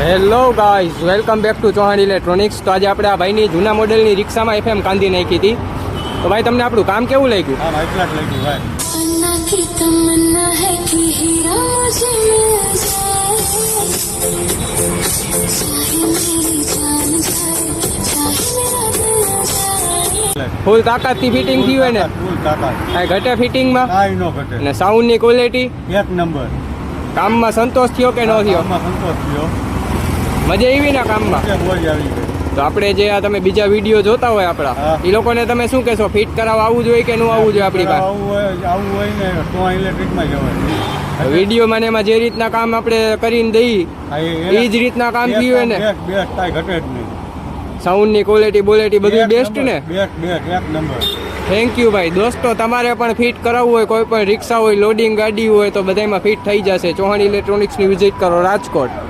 Hello guys, welcome back to Chauhan electronics. તો આજે આપણે આ ભાઈની જૂના મોડેલની રિક્ષામાં FM કાંધી નાખી હતી. તો ભાઈ તમને આપણું કામ કેવું લાગ્યું? હા ભાઈ, એટલા જ લાગ્યું ભાઈ. ફૂલ તાકાતથી ફિટિંગ થયું હોય ને? ફૂલ તાકાત. કાંઈ ઘટે ફિટિંગમાં? કાંઈ ન ઘટે. અને સાઉન્ડની ક્વોલિટી? એક નંબર. કામમાં સંતોષ થયો કે ન થયો? કામમાં સંતોષ થયો. મજા આવી ને કામમાં? મોજ આવી ગઈ. તો આપણે જે આ તમે બીજા વિડીયો જોતા હોય આપણા, હા. એ લોકોને તમે શું કહેશો? ફિટ કરાવવા આવવું જોઈએ કે ન આવવું જોઈએ આપણી પાસે? આવું હોય ને તો ઇલેક્ટ્રિકમાં જવાય. વિડીયોમાં ને એમાં જે રીતના કામ આપણે કરીને દઈએ એ જ રીતના કામ થયું હોય ને? બેસ્ટ કાંઈ ઘટે જ નહીં. સાઉન્ડની ક્વોલિટી બોલેટી બધું બેસ્ટ ને? બેસ્ટ એક નંબર. થેન્ક યુ ભાઈ. દોસ્તો, તમારે પણ ફિટ કરાવવું હોય, કોઈ પણ રિક્ષા હોય, લોડિંગ ગાડી હોય, તો બધામાં ફિટ થઈ જશે. ચૌહાણ ઇલેક્ટ્રોનિક્સની વિઝિટ કરો રાજકોટ.